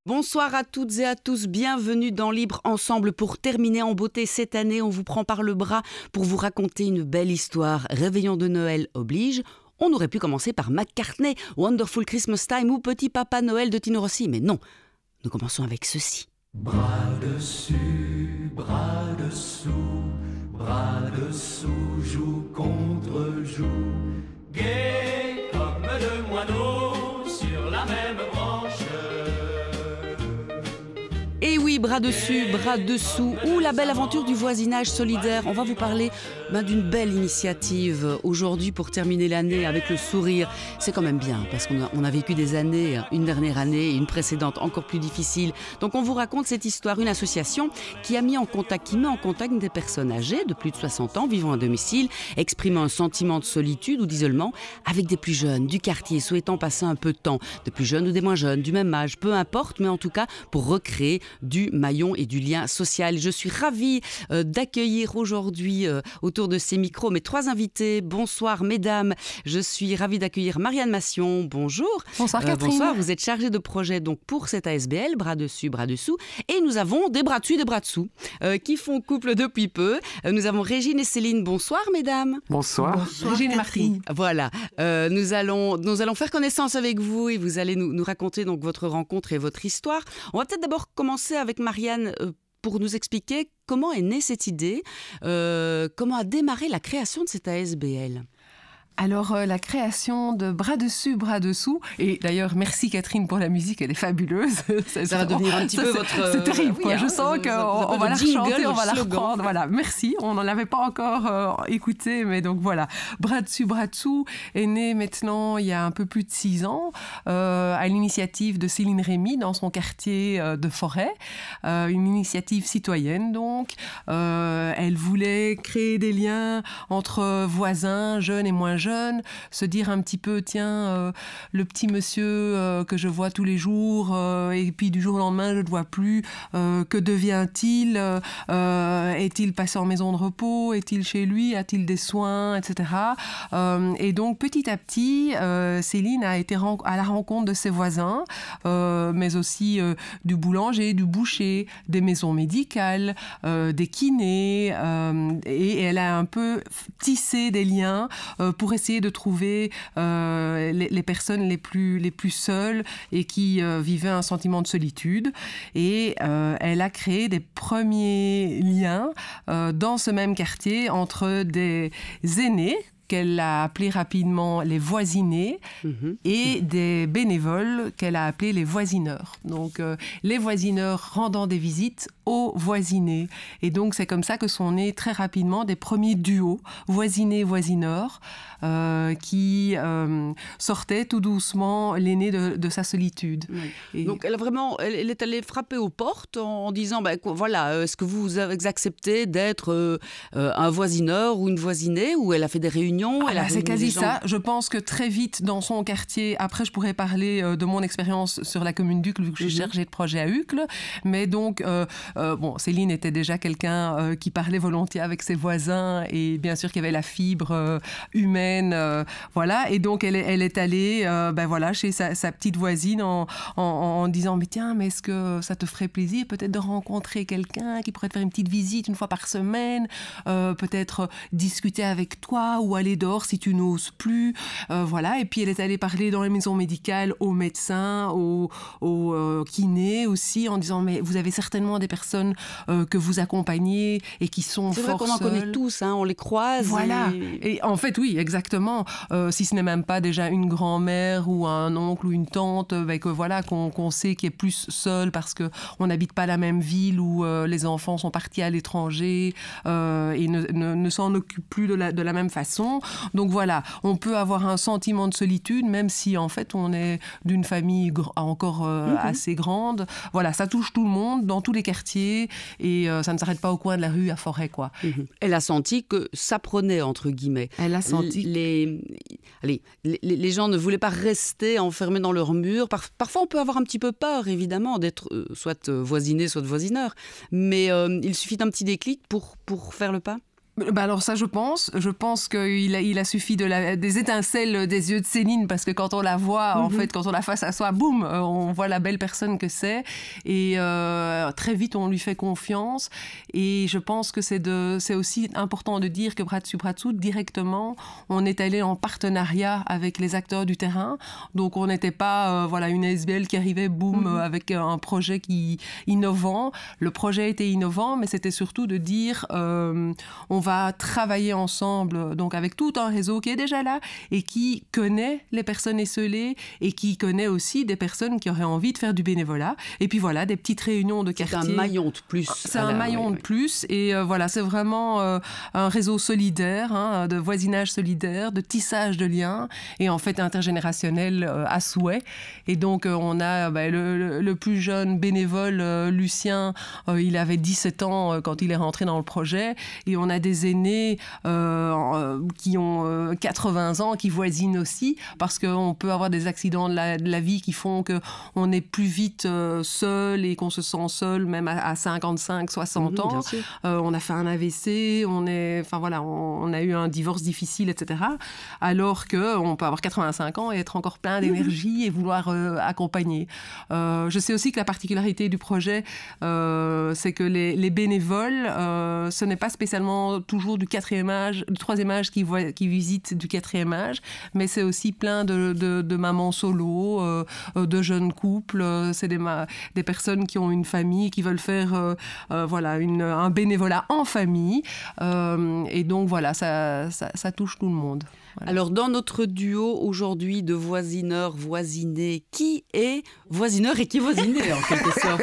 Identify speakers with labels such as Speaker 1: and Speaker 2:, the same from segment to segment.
Speaker 1: Bonsoir à toutes et à tous, bienvenue dans Libre Ensemble. Pour terminer en beauté cette année, on vous prend par le bras pour vous raconter une belle histoire. Réveillon de Noël oblige. On aurait pu commencer par McCartney, Wonderful Christmas Time ou Petit Papa Noël de Tino Rossi, mais non, nous commençons avec ceci.
Speaker 2: Bras dessus, bras dessous, joue contre joue, gai comme deux moineaux sur la même branche.
Speaker 1: Et oui, bras dessus, bras dessous, ou la belle aventure du voisinage solidaire. On va vous parler d'une belle initiative aujourd'hui pour terminer l'année avec le sourire. C'est quand même bien, parce qu'on a vécu des années, une dernière année et une précédente encore plus difficile. Donc on vous raconte cette histoire, une association qui met en contact des personnes âgées de plus de 60 ans vivant à domicile, exprimant un sentiment de solitude ou d'isolement, avec des plus jeunes du quartier souhaitant passer un peu de temps, de plus jeunes ou des moins jeunes, du même âge, peu importe, mais en tout cas pour recréer du maillon et du lien social. Je suis ravie d'accueillir aujourd'hui autour de ces micros mes trois invités. Bonsoir mesdames, je suis ravie d'accueillir Marianne Massion, bonjour.
Speaker 3: Bonsoir Catherine.
Speaker 1: Bonsoir, vous êtes chargée de projet donc pour cette ASBL, bras dessus, bras dessous. Et nous avons des bras dessus, des bras dessous qui font couple depuis peu. Nous avons Régine et Céline, bonsoir mesdames.
Speaker 4: Bonsoir.
Speaker 3: Régine et Martine.
Speaker 1: Voilà, nous allons faire connaissance avec vous et vous allez nous raconter donc votre rencontre et votre histoire. On va peut-être d'abord commencer avec Marianne pour nous expliquer comment est née cette idée, comment a démarré la création de cette ASBL.
Speaker 3: Alors, la création de Bras dessus, bras dessous, et d'ailleurs, merci Catherine pour la musique, elle est fabuleuse.
Speaker 1: Ça va devenir un petit peu votre...
Speaker 3: C'est terrible, quoi. Je sens qu'on va la rechanter, on va la
Speaker 1: slogan.
Speaker 3: reprendre. Voilà, merci. On n'en avait pas encore écouté, mais donc voilà. Bras dessous est né maintenant il y a un peu plus de 6 ans, à l'initiative de Céline Rémy dans son quartier de Forêt. Une initiative citoyenne, donc. Elle voulait créer des liens entre voisins, jeunes et moins jeunes, se dire un petit peu, tiens, le petit monsieur que je vois tous les jours, et puis du jour au lendemain, je ne le vois plus, que devient-il? Est-il passé en maison de repos? Est-il chez lui? A-t-il des soins? Etc. Et donc, petit à petit, Céline a été à la rencontre de ses voisins, mais aussi du boulanger, du boucher, des maisons médicales, des kinés, et elle a un peu tissé des liens pour essayer de trouver les personnes les plus seules et qui vivaient un sentiment de solitude. Et elle a créé des premiers liens dans ce même quartier entre des aînés, qu'elle a appelés rapidement les voisinés, et des bénévoles qu'elle a appelés les voisineurs. Donc, les voisineurs rendant des visites aux voisinés. Et donc, c'est comme ça que sont nés très rapidement des premiers duos, voisinés-voisineurs, qui sortaient tout doucement l'aîné de sa solitude.
Speaker 1: Oui.
Speaker 3: Et...
Speaker 1: Donc, elle est allée frapper aux portes en disant, voilà, est-ce que vous avez accepté d'être un voisineur ou une voisinée, ou elle a fait des réunions?
Speaker 3: C'est quasi ça. Je pense que très vite dans son quartier, après je pourrais parler de mon expérience sur la commune d'Uccle, vu que je suis chargée de projet à Uccle, mais donc Céline était déjà quelqu'un qui parlait volontiers avec ses voisins et bien sûr qu'il y avait la fibre humaine, voilà, et donc elle est allée chez sa petite voisine en disant mais tiens, mais est-ce que ça te ferait plaisir peut-être de rencontrer quelqu'un qui pourrait te faire une petite visite une fois par semaine, peut-être discuter avec toi ou aller dehors si tu n'oses plus, voilà. Et puis elle est allée parler dans les maisons médicales aux médecins, aux kinés aussi, en disant mais vous avez certainement des personnes que vous accompagnez et qui sont fort seules.
Speaker 1: C'est vrai qu'on en connaît tous, on les croise.
Speaker 3: Voilà. Et en fait oui, exactement. Si ce n'est même pas déjà une grand-mère ou un oncle ou une tante, qu'on sait qui est plus seul parce que on n'habite pas la même ville où les enfants sont partis à l'étranger et ne s'en occupent plus de la même façon. Donc voilà, on peut avoir un sentiment de solitude, même si en fait on est d'une famille encore assez grande. Voilà, ça touche tout le monde, dans tous les quartiers, et ça ne s'arrête pas au coin de la rue à Forêt, quoi.
Speaker 1: Elle a senti que ça prenait, entre guillemets.
Speaker 3: Elle a senti...
Speaker 1: Les gens ne voulaient pas rester enfermés dans leurs murs. Parfois, on peut avoir un petit peu peur, évidemment, d'être soit voisiné, soit voisineur. Mais il suffit d'un petit déclic pour faire le pas.
Speaker 3: Alors ça, je pense qu'il a suffi des étincelles des yeux de Céline, parce que quand on la voit, en fait, quand on la face à soi, boum, on voit la belle personne que c'est, et très vite on lui fait confiance. Et je pense que c'est aussi important de dire que Bras dessus bras dessous, directement, on est allé en partenariat avec les acteurs du terrain. Donc on n'était pas une ASBL qui arrivait, boum, avec un projet innovant. Le projet était innovant, mais c'était surtout de dire on va travailler ensemble, donc avec tout un réseau qui est déjà là et qui connaît les personnes esseulées et qui connaît aussi des personnes qui auraient envie de faire du bénévolat. Et puis voilà, des petites réunions de quartier.
Speaker 1: C'est un maillon de plus.
Speaker 3: C'est un maillon de plus. Et c'est vraiment un réseau solidaire, de voisinage solidaire, de tissage de liens et en fait intergénérationnel à souhait. Et donc on a le plus jeune bénévole, Lucien, il avait 17 ans quand il est rentré dans le projet, et on a des aînés qui ont 80 ans, qui voisinent aussi, parce qu'on peut avoir des accidents de la vie qui font qu'on est plus vite seul et qu'on se sent seul même à 55, 60 ans. On a fait un AVC, on a eu un divorce difficile, etc. Alors qu'on peut avoir 85 ans et être encore plein d'énergie et vouloir accompagner. Je sais aussi que la particularité du projet, c'est que les bénévoles, ce n'est pas spécialement toujours du troisième âge qui visitent du 4e âge, mais c'est aussi plein de mamans solo, de jeunes couples, c'est des personnes qui ont une famille, qui veulent faire un bénévolat en famille, et donc voilà, ça touche tout le monde. Voilà.
Speaker 1: Alors, dans notre duo aujourd'hui de voisineurs, voisinés, qui est voisineur et qui est voisiné, en quelque sorte?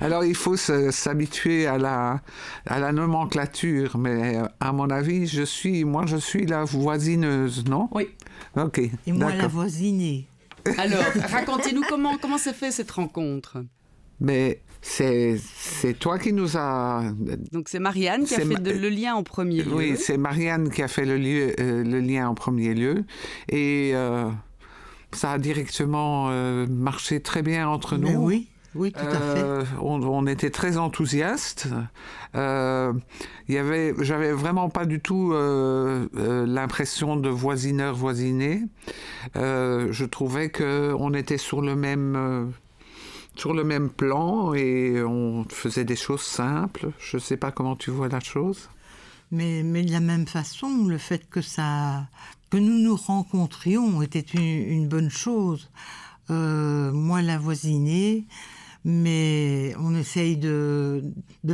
Speaker 4: Alors, il faut s'habituer à la nomenclature, mais à mon avis, je suis la voisineuse, non?
Speaker 3: Oui.
Speaker 4: Ok.
Speaker 5: Et moi, la voisinée.
Speaker 1: Alors, racontez-nous comment s'est fait cette rencontre?
Speaker 4: Mais c'est toi qui nous a...
Speaker 1: Donc c'est Marianne qui a fait le lien en premier lieu.
Speaker 4: Oui, c'est Marianne qui a fait le lien en premier lieu. Et ça a directement marché très bien entre nous.
Speaker 5: Mais oui, tout à fait.
Speaker 4: On était très enthousiastes. J'avais vraiment pas du tout l'impression de voisineur-voisiné. Je trouvais qu'on était sur le même plan et on faisait des choses simples. Je ne sais pas comment tu vois la chose.
Speaker 5: Mais de la même façon, le fait que nous nous rencontrions était une bonne chose. Moi, la voisinée, mais on essaye de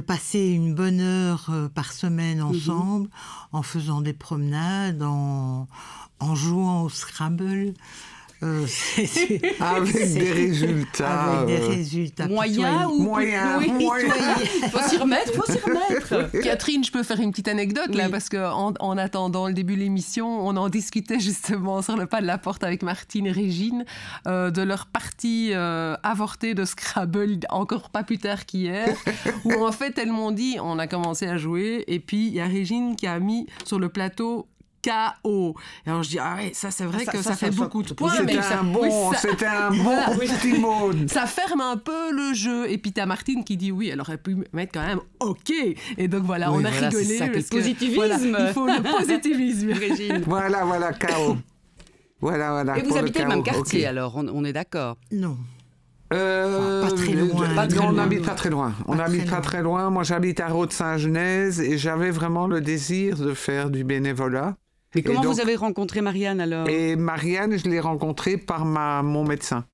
Speaker 5: passer une bonne heure par semaine ensemble, en faisant des promenades, en jouant au Scrabble.
Speaker 4: Avec des résultats
Speaker 1: moyens ou
Speaker 4: moyens.
Speaker 1: Faut s'y remettre.
Speaker 3: Catherine, je peux faire une petite anecdote là, parce qu'en attendant le début de l'émission, on en discutait justement sur le pas de la porte avec Martine et Régine de leur partie avortée de Scrabble, encore pas plus tard qu'hier, où en fait elles m'ont dit, on a commencé à jouer et puis il y a Régine qui a mis sur le plateau KO. Et alors je dis, ah ouais, ça c'est vrai que ça fait beaucoup de points.
Speaker 4: C'était un bon petit mot.
Speaker 3: Ça ferme un peu le jeu. Et puis t'as Martine qui dit, oui, elle aurait pu mettre quand même OK. Et donc voilà, on a rigolé.
Speaker 1: C'est ça,
Speaker 3: parce
Speaker 1: le positivisme.
Speaker 3: Voilà, il faut le positivisme, Régine.
Speaker 4: Voilà, KO. Voilà.
Speaker 1: Et vous habitez le même quartier,
Speaker 4: okay.
Speaker 1: Alors, on est d'accord?
Speaker 5: Non. Pas très loin.
Speaker 4: On n'habite pas très loin. On n'habite pas très loin. Moi, j'habite à Rode-Saint-Genèse et j'avais vraiment le désir de faire du bénévolat.
Speaker 1: Mais comment vous avez rencontré Marianne alors?
Speaker 4: Et Marianne, je l'ai rencontrée par mon médecin.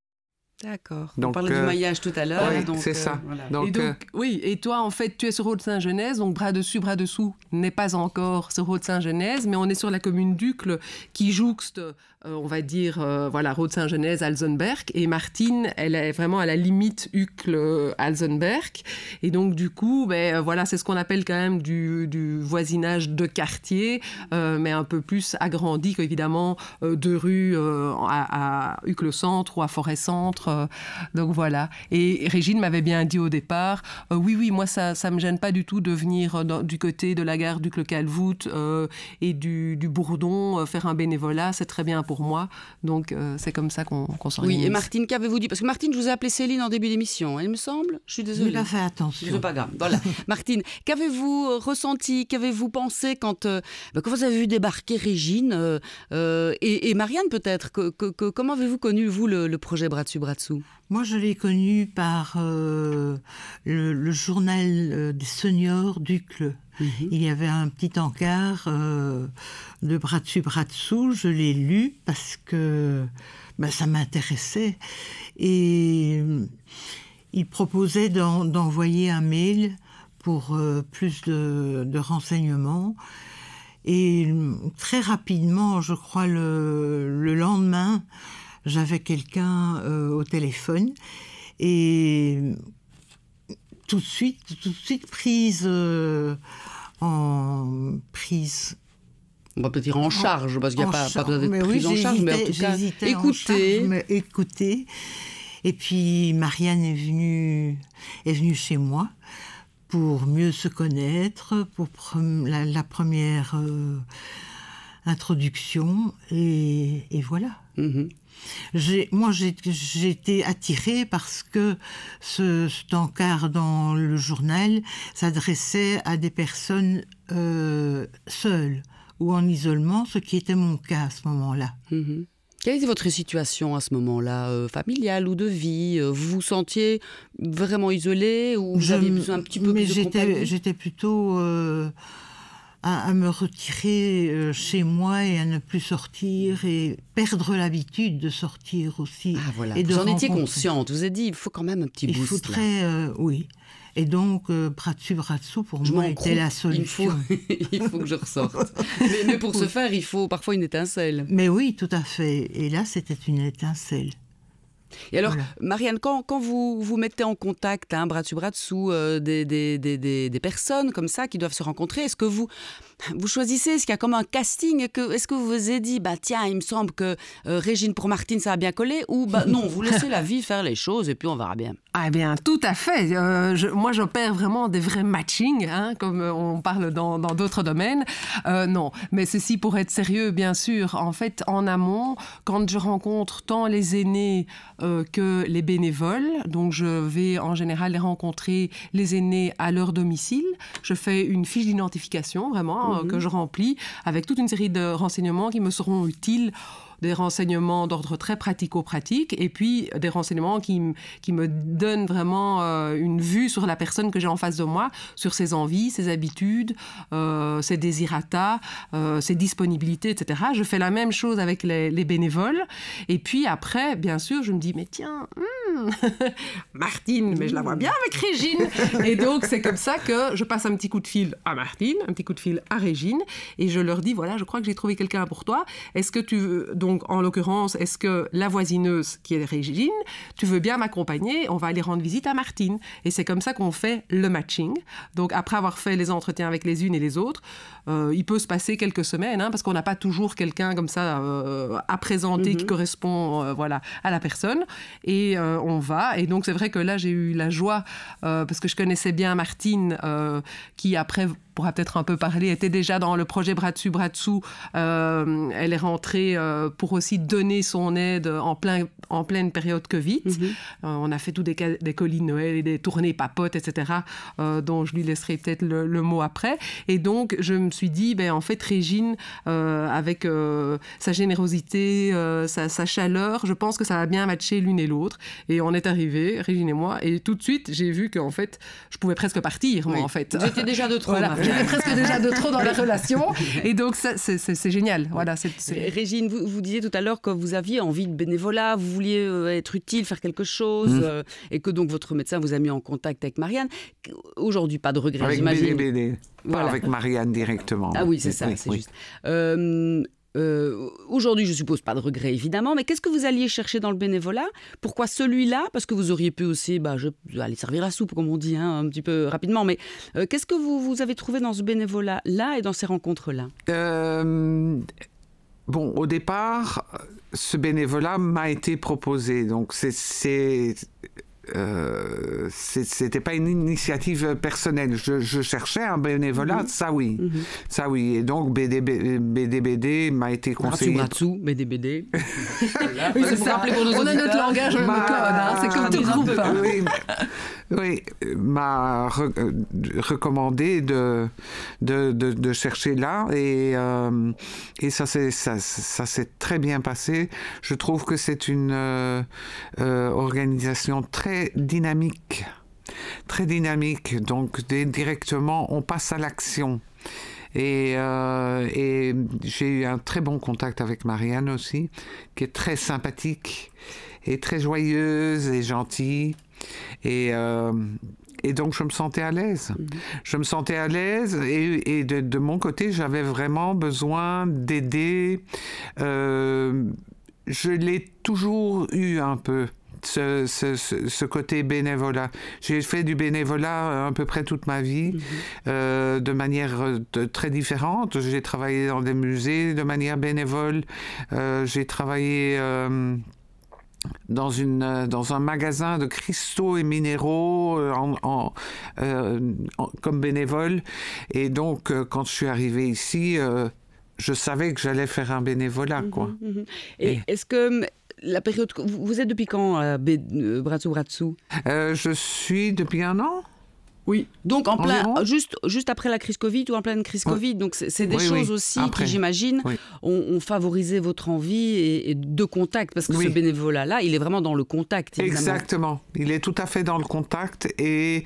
Speaker 1: D'accord. On parlait du maillage tout à l'heure.
Speaker 4: Oui, c'est ça.
Speaker 1: Voilà.
Speaker 3: Et toi, en fait, tu es sur Rode-Saint-Genèse, donc bras dessus, bras dessous n'est pas encore sur Rode-Saint-Genèse, mais on est sur la commune d'Uccle qui jouxte, on va dire, Rode-Saint-Genèse, Alzenberg. Et Martine, elle est vraiment à la limite Uccle-Alzenberg. Et donc, du coup, c'est ce qu'on appelle quand même du voisinage de quartier, mais un peu plus agrandi qu'évidemment 2 rues à Uccle-Centre ou à Forêt-Centre. autres. Donc voilà. Et Régine m'avait bien dit au départ, oui, moi ça me gêne pas du tout de venir du côté de la gare du Clocalvout et du Bourdon faire un bénévolat, c'est très bien pour moi. Donc c'est comme ça qu'on s'organise.
Speaker 1: Oui, et Martine, qu'avez-vous dit? Parce que Martine, je vous ai appelé Céline en début d'émission, il me semble. Je suis désolée.
Speaker 5: Il a fait attention.
Speaker 1: C'est pas grave. Voilà. Martine, qu'avez-vous ressenti, qu'avez-vous pensé quand vous avez vu débarquer Régine et Marianne peut-être comment avez-vous connu, vous, le projet Bras dessus, bras dessous?
Speaker 5: Moi, je l'ai connu par le journal des seniors d'Uccle. Il y avait un petit encart de Bras dessus, bras dessous. Je l'ai lu parce que ça m'intéressait. Et il proposait d'envoyer un mail pour plus de renseignements. Et très rapidement, je crois le lendemain, j'avais quelqu'un au téléphone et tout de suite prise en prise.
Speaker 1: On va peut-être dire en charge, parce qu'il n'y a pas besoin d'être prise en charge, mais en tout cas,
Speaker 5: écoutez. Et puis Marianne est venue chez moi pour mieux se connaître, pour la première introduction, et voilà. Moi, j'ai été attirée parce que cet encart dans le journal s'adressait à des personnes seules ou en isolement, ce qui était mon cas à ce moment-là.
Speaker 1: Quelle était votre situation à ce moment-là, familiale ou de vie? Vous vous sentiez vraiment isolée ou vous aviez besoin un petit peu plus de compagnie?
Speaker 5: J'étais plutôt à me retirer chez moi et à ne plus sortir et perdre l'habitude de sortir aussi.
Speaker 1: Ah voilà,
Speaker 5: et
Speaker 1: vous en étiez consciente, vous vous êtes dit, il faut quand même un petit boost.
Speaker 5: Il faudrait, oui. Et donc, bras dessus, bras dessous, pour moi, était la solution.
Speaker 1: Il faut que je ressorte. mais pour ce faire, il faut parfois une étincelle.
Speaker 5: Mais oui, tout à fait. Et là, c'était une étincelle.
Speaker 1: Et alors,
Speaker 5: voilà.
Speaker 1: Marianne, quand vous vous mettez en contact, bras dessus, bras dessous, des personnes comme ça qui doivent se rencontrer, est-ce que vous choisissez, est-ce qu'il y a comme un casting, est-ce que vous vous êtes dit, tiens, il me semble que Régine pour Martine, ça va bien coller, ou non, vous laissez la vie faire les choses et puis on verra bien?
Speaker 3: Ah bien, tout à fait. Moi, j'opère vraiment des vrais matchings, comme on parle dans d'autres domaines. Non, mais ceci pour être sérieux, bien sûr. En fait, en amont, quand je rencontre tant les aînés que les bénévoles, donc je vais en général les rencontrer, les aînés, à leur domicile. Je fais une fiche d'identification, vraiment, que je remplis, avec toute une série de renseignements qui me seront utiles, des renseignements d'ordre très pratico-pratique et puis des renseignements qui me donnent vraiment une vue sur la personne que j'ai en face de moi, sur ses envies, ses habitudes, ses désirata, ses disponibilités, etc. Je fais la même chose avec les bénévoles. Et puis après, bien sûr, je me dis, mais tiens, Martine, mais je la vois bien avec Régine. Et donc, c'est comme ça que je passe un petit coup de fil à Martine, un petit coup de fil à Régine, et je leur dis, voilà, je crois que j'ai trouvé quelqu'un pour toi. Est-ce que tu veux... Donc, en l'occurrence, est-ce que la voisineuse, qui est Régine, tu veux bien m'accompagner? On va aller rendre visite à Martine. Et c'est comme ça qu'on fait le matching. Donc, après avoir fait les entretiens avec les unes et les autres, il peut se passer quelques semaines, parce qu'on n'a pas toujours quelqu'un comme ça à présenter qui correspond à la personne. Et on va. Et donc, c'est vrai que là, j'ai eu la joie, parce que je connaissais bien Martine, qui après pourra peut-être un peu parler, était déjà dans le projet Bras dessus, bras dessous. Elle est rentrée pour aussi donner son aide en pleine période Covid. On a fait tous des colis de Noël et des tournées papotes, etc., dont je lui laisserai peut-être le mot après. Et donc, je me suis dit, en fait, Régine, avec sa générosité, sa chaleur, je pense que ça va bien matcher l'une et l'autre. Et on est arrivés, Régine et moi, et tout de suite, j'ai vu qu'en fait, je pouvais presque partir, moi, en fait.
Speaker 1: Vous étiez déjà de trop.
Speaker 3: Voilà. J'étais presque déjà de trop dans la relation. Et donc, ça, c'est génial. Voilà,
Speaker 1: Régine, vous disiez tout à l'heure que vous aviez envie de bénévolat, vous vouliez être utile, faire quelque chose, et que donc votre médecin vous a mis en contact avec Marianne. Aujourd'hui, pas de regret, j'imagine.
Speaker 4: Avec BD, pas avec Marianne directement.
Speaker 1: Ah oui, c'est ça, c'est juste. Aujourd'hui, je suppose pas de regret, évidemment, mais qu'est-ce que vous alliez chercher dans le bénévolat? Pourquoi celui-là? Parce que vous auriez pu aussi aller servir la soupe, comme on dit, un petit peu rapidement, mais qu'est-ce que vous avez trouvé dans ce bénévolat-là et dans ces rencontres-là?
Speaker 4: bon, au départ, ce bénévolat m'a été proposé. Donc, c'était pas une initiative personnelle. Je cherchais un bénévolat, ça oui. Ça oui. Et donc, BDBD m'a été conseillé.
Speaker 1: Bratsu, BDBD.
Speaker 3: Oui, c'est ça. On a notre langage, on a notre code, hein. C'est comme tout groupe. Hein.
Speaker 4: Oui, m'a recommandé de chercher là et ça s'est très bien passé. Je trouve que c'est une organisation très dynamique, donc directement on passe à l'action. Et j'ai eu un très bon contact avec Marianne aussi, qui est très sympathique et très joyeuse et gentille. Et donc, je me sentais à l'aise. Je me sentais à l'aise et de mon côté, j'avais vraiment besoin d'aider. Je l'ai toujours eu un peu. Ce côté bénévolat. J'ai fait du bénévolat à peu près toute ma vie, de manière très différente. J'ai travaillé dans des musées de manière bénévole. J'ai travaillé dans un magasin de cristaux et minéraux comme bénévole. Et donc, quand je suis arrivée ici, je savais que j'allais faire un bénévolat, quoi.
Speaker 1: Et est-ce que la période... Vous êtes depuis quand à Bratsu Bratsu?
Speaker 4: Je suis depuis 1 an.
Speaker 1: Oui. Donc en plein, juste après la crise Covid ou en pleine crise Covid. Donc c'est des choses aussi après, qui, j'imagine, ont favorisé votre envie et de contact. Parce que ce bénévolat-là, il est vraiment dans le contact, évidemment.
Speaker 4: Exactement. Il est tout à fait dans le contact. Et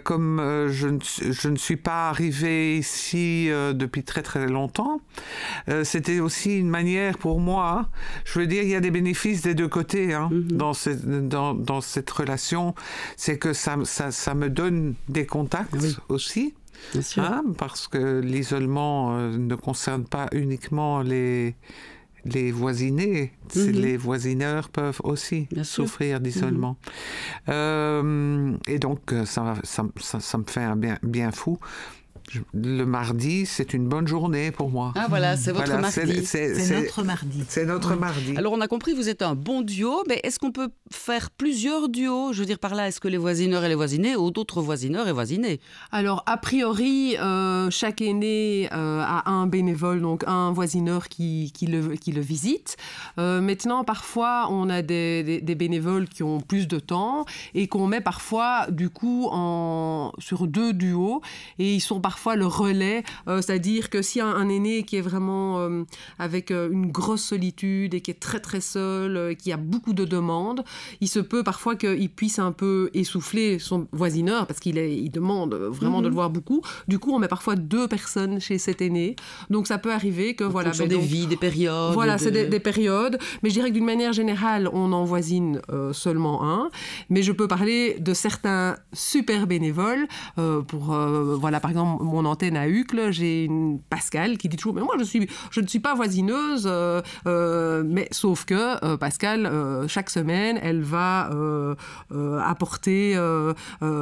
Speaker 4: comme je ne suis pas arrivée ici depuis très très longtemps, c'était aussi une manière pour moi, je veux dire, il y a des bénéfices des deux côtés dans cette relation. C'est que ça me donne des contacts aussi, parce que l'isolement ne concerne pas uniquement les voisinés, les voisineurs peuvent aussi souffrir d'isolement. Et donc, ça me fait un bien fou. Le mardi, c'est une bonne journée pour moi.
Speaker 1: Ah voilà, c'est votre mardi.
Speaker 5: C'est notre mardi.
Speaker 4: C'est notre mardi.
Speaker 1: Alors on a compris, vous êtes un bon duo, mais est-ce qu'on peut faire plusieurs duos? Je veux dire par là, est-ce que les voisineurs et les voisinés ou d'autres voisineurs et voisinés?
Speaker 3: Alors a priori, chaque aîné a un bénévole, donc un voisineur qui le visite. Maintenant, parfois, on a des bénévoles qui ont plus de temps et qu'on met parfois, du coup, sur 2 duos, et ils sont parfois le relais, c'est-à-dire que s'il y a un aîné qui est vraiment avec une grosse solitude et qui est très très seul, qui a beaucoup de demandes, il se peut parfois qu'il puisse un peu essouffler son voisineur parce qu'il demande vraiment de le voir beaucoup. Du coup, on met parfois 2 personnes chez cet aîné. Donc ça peut arriver que voilà,
Speaker 1: des vies, des périodes.
Speaker 3: Voilà, c'est des périodes. Mais je dirais que d'une manière générale, on en voisine seulement un. Mais je peux parler de certains super bénévoles. Voilà, par exemple, mon antenne à Uccle, j'ai une Pascal qui dit toujours, mais moi je ne suis pas voisineuse, mais sauf que Pascal, chaque semaine, elle va apporter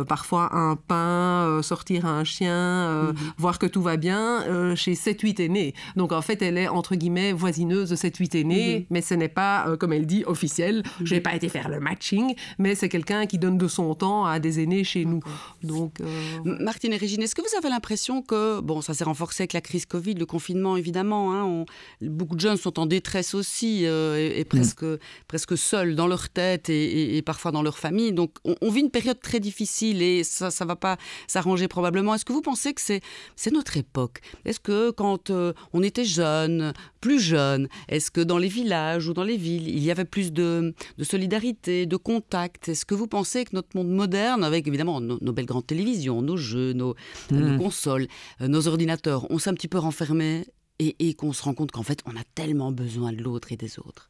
Speaker 3: parfois un pain, sortir un chien, voir que tout va bien chez 7-8 aînés. Donc en fait, elle est entre guillemets voisineuse de 7-8 aînés, mais ce n'est pas, comme elle dit, officiel. Je n'ai pas été faire le matching, mais c'est quelqu'un qui donne de son temps à des aînés chez nous. Donc,
Speaker 1: Martine et Régine, est-ce que vous avez l'impression que, bon, ça s'est renforcé avec la crise Covid, le confinement évidemment, beaucoup de jeunes sont en détresse aussi et presque seuls dans leur tête et parfois dans leur famille. Donc on vit une période très difficile et ça va pas s'arranger probablement. Est-ce que vous pensez que c'est notre époque? Est-ce que quand on était jeune, plus jeune, est-ce que dans les villages ou dans les villes, il y avait plus de solidarité, de contact? Est-ce que vous pensez que notre monde moderne, avec évidemment nos belles grandes télévisions, nos jeux, nos consoles, nos ordinateurs, on s'est un petit peu renfermé et qu'on se rend compte qu'en fait, on a tellement besoin de l'autre et des autres?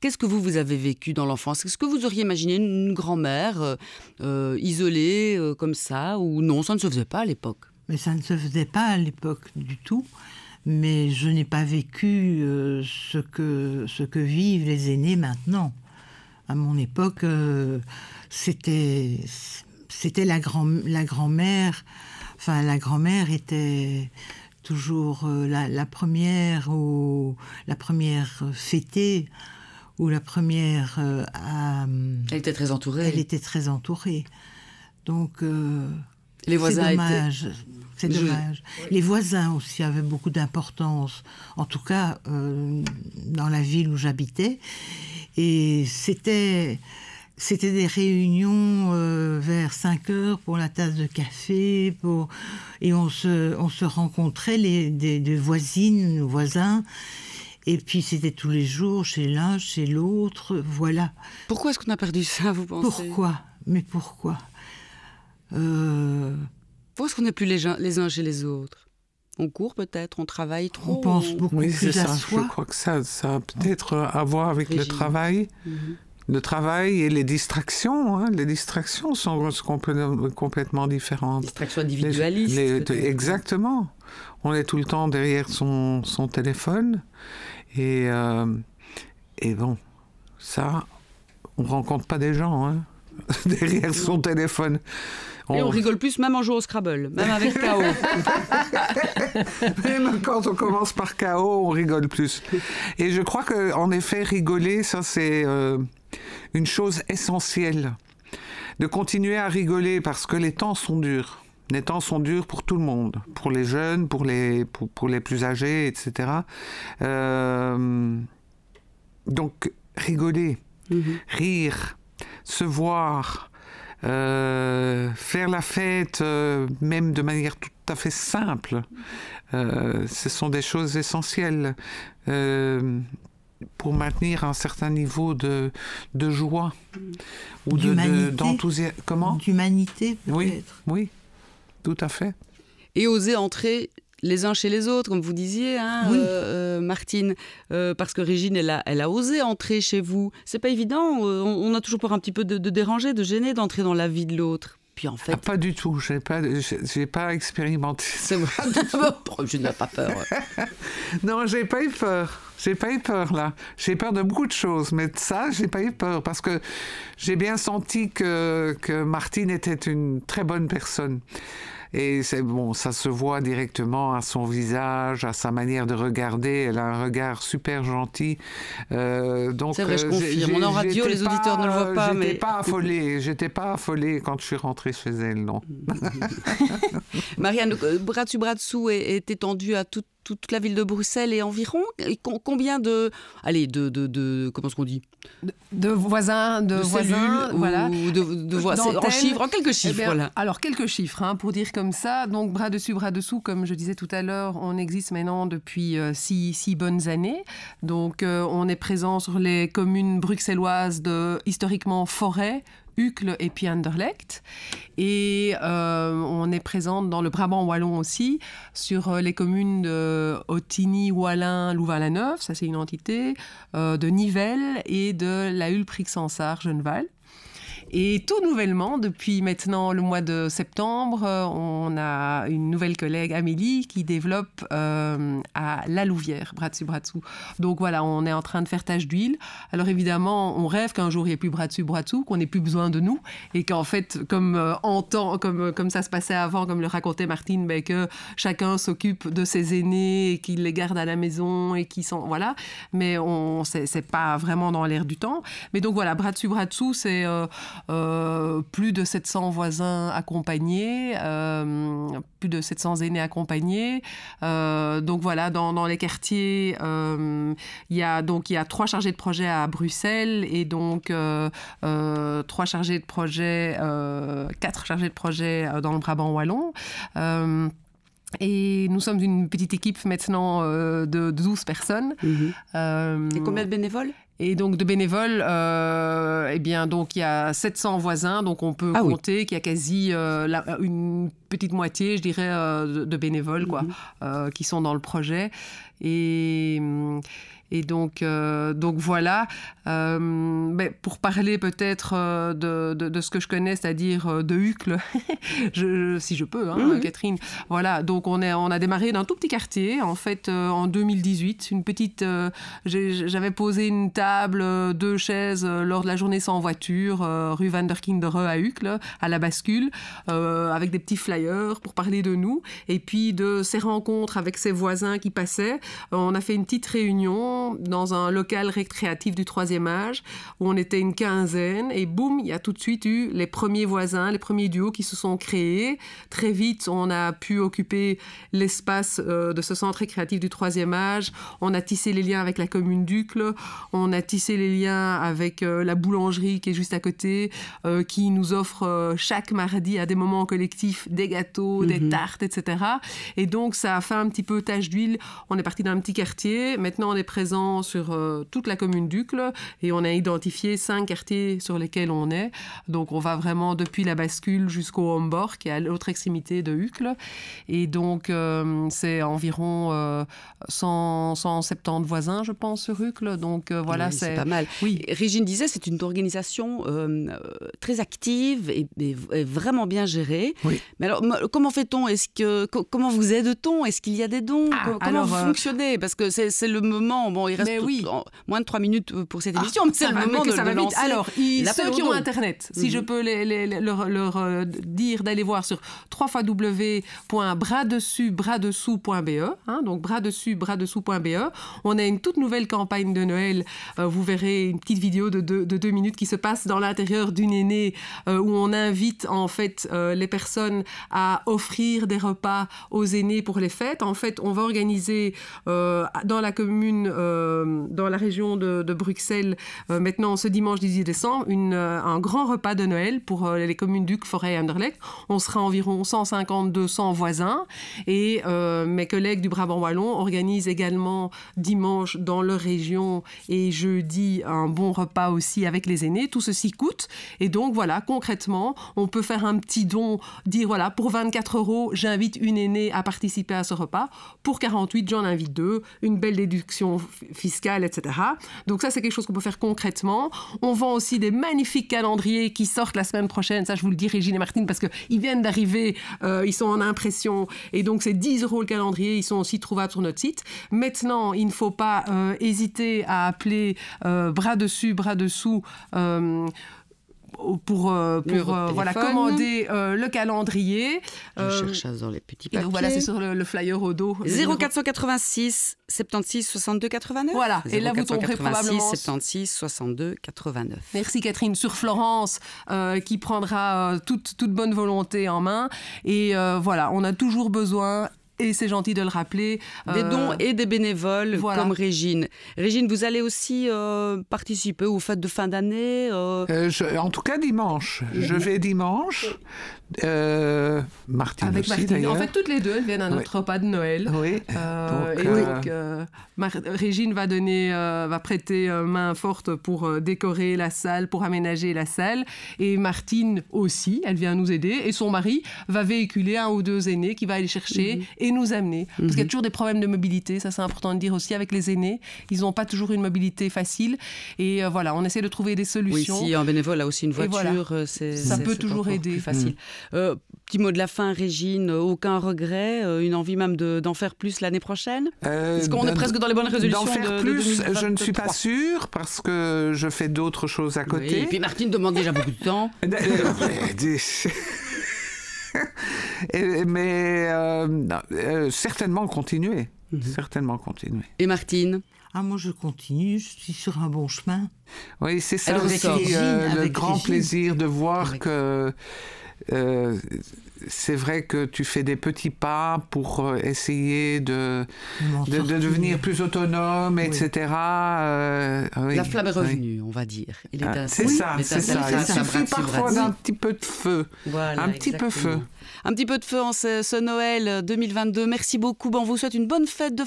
Speaker 1: Qu'est-ce que vous avez vécu dans l'enfance? Est-ce que vous auriez imaginé une grand-mère isolée comme ça? Ou non, ça ne se faisait pas à l'époque?
Speaker 5: Mais ça ne se faisait pas à l'époque du tout. Mais je n'ai pas vécu ce que vivent les aînés maintenant. À mon époque, c'était la grand-mère. Enfin, la grand-mère était toujours la première fêtée ou la première
Speaker 1: Elle était très entourée.
Speaker 5: Elle était très entourée. Donc,
Speaker 1: les voisins
Speaker 5: c'est dommage. Les voisins aussi avaient beaucoup d'importance, en tout cas dans la ville où j'habitais. Et c'était des réunions vers 5 heures pour la tasse de café. Et on se rencontrait, des voisines, nos voisins. Et puis c'était tous les jours, chez l'un, chez l'autre, voilà.
Speaker 1: Pourquoi est-ce qu'on a perdu ça, vous pensez?
Speaker 5: Pourquoi? Mais pourquoi?
Speaker 1: Pourquoi est-ce qu'on n'est plus les uns chez les autres? On court peut-être, on travaille trop.
Speaker 5: On pense beaucoup plus à soi.
Speaker 4: Je crois que ça a peut-être à voir avec le travail. Le travail et les distractions. Hein. Les distractions sont complètement différentes.
Speaker 1: Distractions individualistes.
Speaker 4: Exactement. On est tout le temps derrière son téléphone. Et bon, ça, on ne rencontre pas des gens hein, derrière son téléphone.
Speaker 1: Et on rigole plus même en jouant au Scrabble, même avec KO.
Speaker 4: Même quand on commence par KO, on rigole plus. Et je crois qu'en effet, rigoler, ça c'est une chose essentielle. De continuer à rigoler parce que les temps sont durs. Les temps sont durs pour tout le monde, pour les jeunes, pour les plus âgés, etc. Donc, rigoler, rire, se voir, faire la fête, même de manière tout à fait simple, ce sont des choses essentielles pour maintenir un certain niveau de joie ou d'enthousiasme. Comment ?
Speaker 5: D'humanité, peut-être.
Speaker 4: Oui, tout à fait.
Speaker 1: Et oser entrer les uns chez les autres, comme vous disiez, hein,
Speaker 5: oui.
Speaker 1: Martine, parce que Régine, elle a osé entrer chez vous. C'est pas évident, on a toujours peur un petit peu de déranger, de gêner, d'entrer dans la vie de l'autre. Puis en fait...
Speaker 4: pas du tout, j'ai pas expérimenté.
Speaker 1: C'est vrai. Je n'ai pas peur.
Speaker 4: Non, j'ai pas eu peur. J'ai pas eu peur, là. J'ai peur de beaucoup de choses, mais de ça, j'ai pas eu peur, parce que j'ai bien senti que Martine était une très bonne personne. Et ça se voit directement à son visage, à sa manière de regarder. Elle a un regard super gentil. Donc,
Speaker 1: c'est vrai, je confirme. On est en radio, les auditeurs ne le voient pas.
Speaker 4: J'étais pas affolée quand je suis rentrée chez elle, non.
Speaker 1: Marianne, bras dessous est étendu à toute la ville de Bruxelles et environ. Combien comment est-ce qu'on dit ?
Speaker 3: De voisins, de voisins,
Speaker 1: voilà. En chiffres, en quelques chiffres, voilà.
Speaker 3: Alors, quelques chiffres, hein, pour dire comme ça. Donc, bras dessous, comme je disais tout à l'heure, on existe maintenant depuis 6 bonnes années. Donc, on est présent sur les communes bruxelloises de, historiquement, Forêt, Uccle et puis Anderlecht. Et on est présente dans le Brabant wallon aussi, sur les communes de Ottigny, Wallin, Louvain-la-Neuve, ça c'est une entité, de Nivelles et de la Hulprix-Sansart, Genneval. Et tout nouvellement, depuis maintenant le mois de septembre, on a une nouvelle collègue, Amélie, qui développe à La Louvière, bras dessous. Donc voilà, on est en train de faire tâche d'huile. Alors évidemment, on rêve qu'un jour il n'y ait plus bras dessous, qu'on n'ait plus besoin de nous, et qu'en fait, comme ça se passait avant, comme le racontait Martine, que chacun s'occupe de ses aînés et qu'il les garde à la maison et qui sont voilà. Mais c'est pas vraiment dans l'air du temps. Mais donc voilà, bras dessous, c'est plus de 700 voisins accompagnés, plus de 700 aînés accompagnés. Donc voilà, dans les quartiers, il y a 3 chargés de projet à Bruxelles et donc 4 chargés de projet dans le Brabant wallon. Et nous sommes une petite équipe maintenant de 12 personnes.
Speaker 1: Et combien de bénévoles ?
Speaker 3: Et donc de bénévoles, donc il y a 700 voisins, donc on peut compter qu'il y a quasi une petite moitié, je dirais, de bénévoles qui sont dans le projet. Et donc voilà. Pour parler peut-être de ce que je connais, c'est-à-dire de Uccle, si je peux, Catherine. Voilà, donc on a démarré d'un tout petit quartier, en fait, en 2018. Une petite... j'avais posé une table table, 2 chaises lors de la journée sans voiture, rue Van der Kinderen à Uccle, à la bascule, avec des petits flyers pour parler de nous. Et puis de ces rencontres avec ses voisins qui passaient, on a fait une petite réunion dans un local récréatif du 3e âge où on était une quinzaine et boum, il y a tout de suite eu les premiers voisins, les premiers duos qui se sont créés. Très vite, on a pu occuper l'espace de ce centre récréatif du 3e âge. On a tissé les liens avec la commune d'Uccle, on a tissé les liens avec la boulangerie qui est juste à côté, qui nous offre chaque mardi à des moments collectifs des gâteaux, des tartes, etc. Et donc, ça a fait un petit peu tache d'huile. On est parti d'un petit quartier. Maintenant, on est présent sur toute la commune d'Uccle et on a identifié 5 quartiers sur lesquels on est. Donc, on va vraiment depuis la bascule jusqu'au Homborg, qui est à l'autre extrémité de Uccle. Et donc, c'est environ 170 voisins, je pense, sur Uccle. Donc, voilà,
Speaker 1: oui, c'est pas mal.
Speaker 3: Oui.
Speaker 1: Régine disait, c'est une organisation très active et vraiment bien gérée.
Speaker 4: Oui.
Speaker 1: Mais alors, comment fait-on? Comment vous aide-t-on? Est-ce qu'il y a des dons? Comment vous fonctionnez? Parce que c'est le moment, bon, il reste moins de 3 minutes pour cette émission, mais c'est le moment de lancer.
Speaker 3: Alors, ceux qui ont Internet, si je peux leur dire d'aller voir sur www.bradessus-bras-dessous.be, donc bras-dessus-bras-dessous.be. On a une toute nouvelle campagne de Noël. Vous verrez une petite vidéo de 2 minutes qui se passe dans l'intérieur d'une aînée où on invite en fait les personnes à offrir des repas aux aînés pour les fêtes. En fait, on va organiser dans la commune, dans la région de Bruxelles, maintenant ce dimanche 18 décembre, un grand repas de Noël pour les communes d'Uccle, Forêt et Anderlecht. On sera environ 150-200 voisins et mes collègues du Brabant Wallon organisent également dimanche dans leur région et jeudi un bon repas aussi avec les aînés. Tout ceci coûte et donc voilà, concrètement, on peut faire un petit don, dire voilà, pour 24 €, j'invite une aînée à participer à ce repas. Pour 48, j'en invite 2, une belle déduction fiscale, etc. Donc ça, c'est quelque chose qu'on peut faire concrètement. On vend aussi des magnifiques calendriers qui sortent la semaine prochaine. Ça, je vous le dis, Régine et Martine, parce qu'ils viennent d'arriver, ils sont en impression. Et donc, c'est 10 € le calendrier. Ils sont aussi trouvables sur notre site. Maintenant, il ne faut pas hésiter à appeler bras dessus, bras dessous pour voilà, commander le calendrier.
Speaker 1: Je cherche ça dans les petits papiers.
Speaker 3: Et donc voilà, c'est sur le flyer au dos.
Speaker 1: 0486 76 62 89.
Speaker 3: Voilà, et là vous tomberez probablement
Speaker 1: 76 62 89.
Speaker 3: Merci Catherine. Sur Florence qui prendra toute bonne volonté en main. Et voilà, on a toujours besoin. Et c'est gentil de le rappeler.
Speaker 1: Des dons et des bénévoles comme Régine. Régine, vous allez aussi participer aux fêtes de fin d'année
Speaker 4: En tout cas, dimanche. Je vais dimanche. Martine
Speaker 3: avec
Speaker 4: aussi,
Speaker 3: Martine.
Speaker 4: d'ailleurs.
Speaker 3: En fait, toutes les deux, elles viennent à notre repas de Noël.
Speaker 4: Oui.
Speaker 3: Régine va prêter main forte pour décorer la salle, pour aménager la salle. Et Martine aussi, elle vient nous aider. Et son mari va véhiculer 1 ou 2 aînés qui va aller chercher et nous amener. Parce qu'il y a toujours des problèmes de mobilité, ça c'est important de dire aussi avec les aînés. Ils n'ont pas toujours une mobilité facile. Et voilà, on essaie de trouver des solutions.
Speaker 1: Oui, si un bénévole a aussi une voiture,
Speaker 3: voilà. Ça peut toujours aider.
Speaker 1: Plus facile. Petit mot de la fin, Régine, aucun regret, une envie même d'en faire plus l'année prochaine? Est-ce qu'on est presque dans les bonnes résolutions
Speaker 4: d'en faire plus,
Speaker 1: 2023?
Speaker 4: je ne suis pas sûre, parce que je fais d'autres choses à côté.
Speaker 1: Oui, et puis Martine demande déjà beaucoup de temps.
Speaker 4: Mais certainement continuer. Certainement continuer.
Speaker 1: Et Martine?
Speaker 5: Moi, je continue, je suis sur un bon chemin.
Speaker 4: Oui, c'est ça
Speaker 1: alors,
Speaker 4: aussi, le grand plaisir de voir que... c'est vrai que tu fais des petits pas pour essayer de devenir plus autonome, etc.
Speaker 1: La flamme est revenue, on va dire.
Speaker 4: C'est ça. Il suffit parfois d'un petit peu de feu.
Speaker 1: Voilà,
Speaker 4: un petit peu feu.
Speaker 1: Un petit peu de feu en ce Noël 2022. Merci beaucoup. On vous souhaite une bonne fête de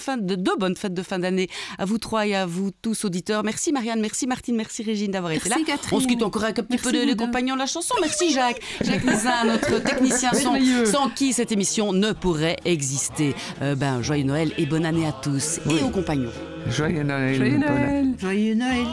Speaker 1: bonnes fêtes de fin d'année à vous 3 et à vous tous auditeurs. Merci Marianne, merci Martine, merci Régine d'avoir été là.
Speaker 3: Catherine.
Speaker 1: On se quitte encore avec un petit peu les compagnons de la chanson. Merci Jacques Lizin, notre technicien son, sans qui cette émission ne pourrait exister. Joyeux Noël et bonne année à tous et aux compagnons.
Speaker 4: Joyeux Noël.
Speaker 3: Joyeux Noël.
Speaker 5: Joyeux Noël.